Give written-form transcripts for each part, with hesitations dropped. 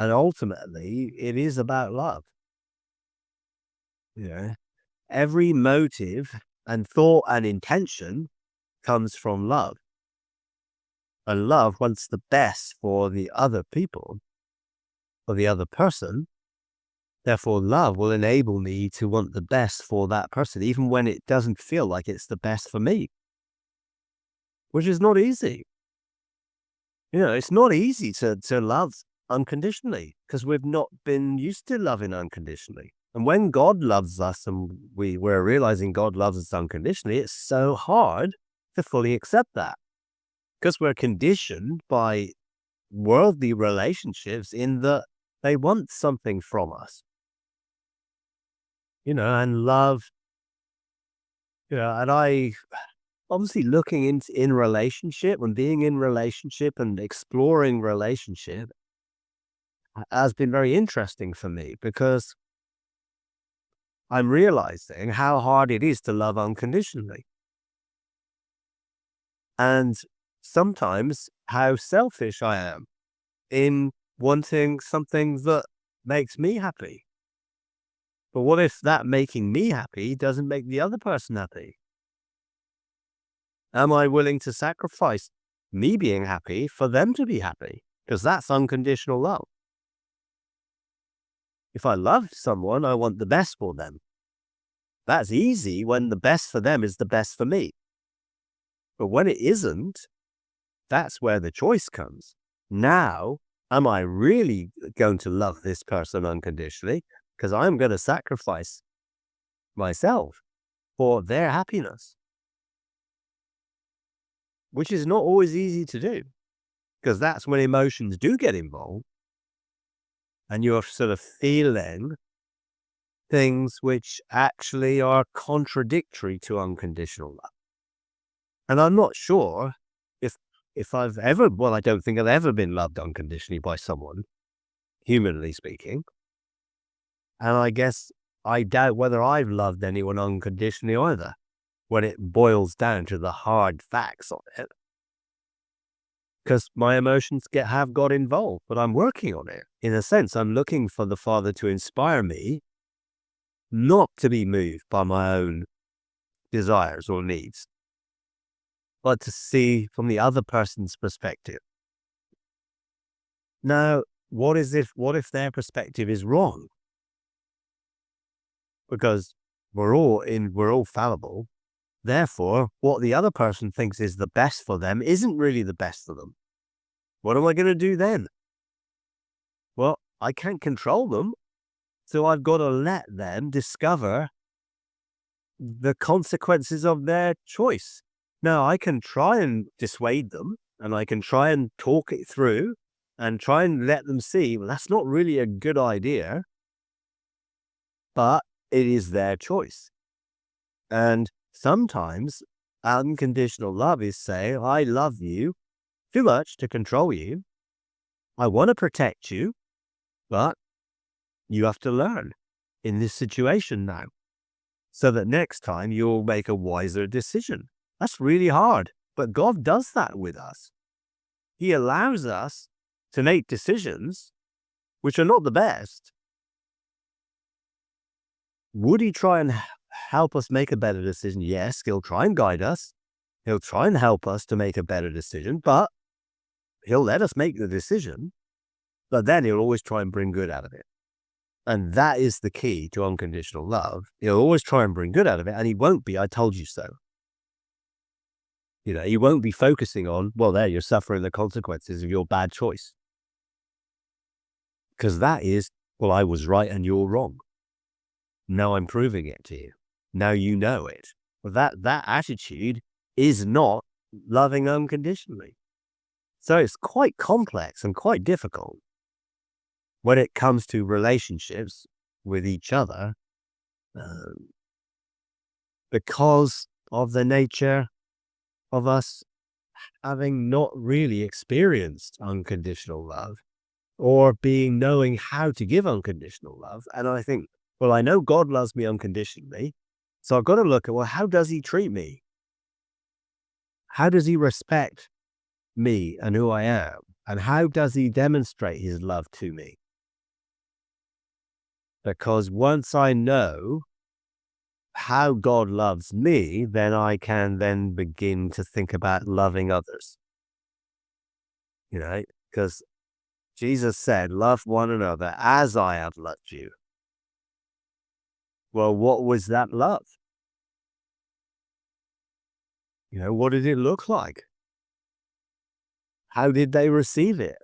And ultimately, it is about love. You know, every motive and thought and intention comes from love. And love wants the best for the other people, for the other person. Therefore, love will enable me to want the best for that person, even when it doesn't feel like it's the best for me, which is not easy. It's not easy to love unconditionally because we've not been used to loving unconditionally. And when God loves us and we're realizing God loves us unconditionally, it's so hard to fully accept that because we're conditioned by worldly relationships in that they want something from us, and love, and I obviously looking in relationship and being in relationship and exploring relationship has been very interesting for me because I'm realizing how hard it is to love unconditionally. And sometimes how selfish I am in wanting something that makes me happy. But what if that making me happy doesn't make the other person happy? Am I willing to sacrifice me being happy for them to be happy? Because that's unconditional love. If I love someone, I want the best for them. That's easy when the best for them is the best for me. But when it isn't, that's where the choice comes. Now, am I really going to love this person unconditionally? Because I'm going to sacrifice myself for their happiness, which is not always easy to do because that's when emotions do get involved and you're sort of feeling things which actually are contradictory to unconditional love. And I'm not sure if I've ever, well, I don't think I've ever been loved unconditionally by someone, humanly speaking. And I guess I doubt whether I've loved anyone unconditionally either, when it boils down to the hard facts of it. Because my emotions have got involved, but I'm working on it. In a sense, I'm looking for the Father to inspire me not to be moved by my own desires or needs, but to see from the other person's perspective. Now, what if their perspective is wrong? Because we're all fallible. Therefore, what the other person thinks is the best for them isn't really the best for them. What am I going to do then? Well, I can't control them. So I've got to let them discover the consequences of their choice. Now, I can try and dissuade them and I can try and talk it through and try and let them see, well, that's not really a good idea, but it is their choice. And sometimes unconditional love is saying, I love you too much to control you. I want to protect you, but you have to learn in this situation now so that next time you'll make a wiser decision. That's really hard, but God does that with us. He allows us to make decisions which are not the best. Would he try and help us make a better decision? Yes, he'll try and guide us. He'll try and help us to make a better decision, but he'll let us make the decision, but then he'll always try and bring good out of it. And that is the key to unconditional love. He'll always try and bring good out of it, and he won't be, I told you so. He won't be focusing on, well, there, you're suffering the consequences of your bad choice. Because that is, well, I was right and you're wrong. Now I'm proving it to you. Now you know it. Well, that attitude is not loving unconditionally. So it's quite complex and quite difficult when it comes to relationships with each other because of the nature of us having not really experienced unconditional love or knowing how to give unconditional love. And I think, well, I know God loves me unconditionally. So I've got to look at, well, how does he treat me? How does he respect me and who I am? And how does he demonstrate his love to me? Because once I know how God loves me, then I can then begin to think about loving others. Because Jesus said, love one another as I have loved you. Well, what was that love? What did it look like? How did they receive it?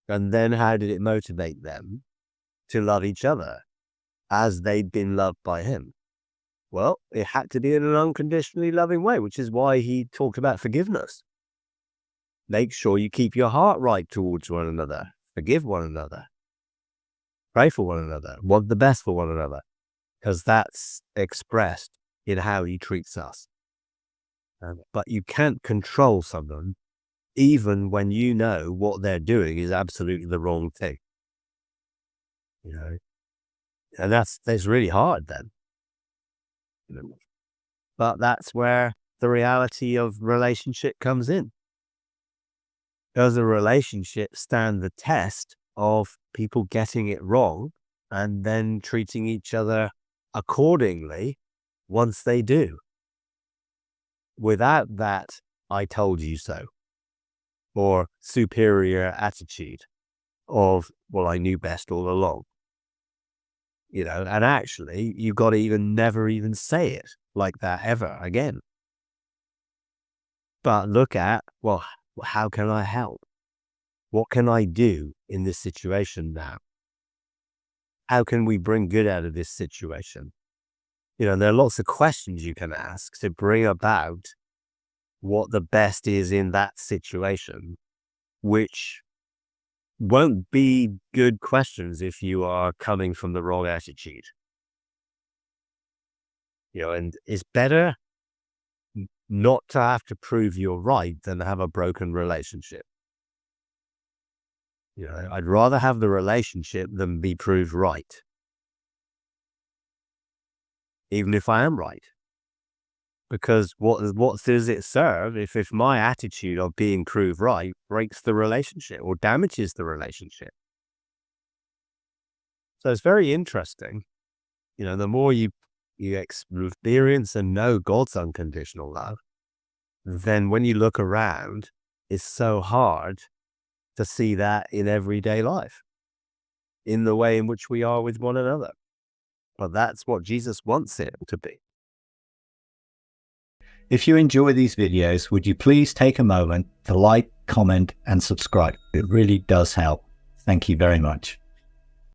And then how did it motivate them to love each other as they'd been loved by him? Well, it had to be in an unconditionally loving way, which is why he talked about forgiveness. Make sure you keep your heart right towards one another. Forgive one another. Pray for one another. Want the best for one another. Because that's expressed in how he treats us. But you can't control someone even when you know what they're doing is absolutely the wrong thing. And that's really hard then. But that's where the reality of relationship comes in. Does a relationship stand the test of people getting it wrong and then treating each other accordingly once they do? Without that, I told you so, or superior attitude of, well, I knew best all along. And actually, you've got to never even say it like that ever again. But look at, well, how can I help? What can I do in this situation now? How can we bring good out of this situation? There are lots of questions you can ask to bring about what the best is in that situation, which won't be good questions if you are coming from the wrong attitude. And it's better not to have to prove you're right than have a broken relationship. I'd rather have the relationship than be proved right, even if I am right. Because what does it serve if my attitude of being proved right breaks the relationship or damages the relationship? So it's very interesting. The more you experience and know God's unconditional love, then when you look around, it's so hard to see that in everyday life, in the way in which we are with one another. But that's what Jesus wants it to be. If you enjoy these videos, would you please take a moment to like, comment, and subscribe? It really does help. Thank you very much.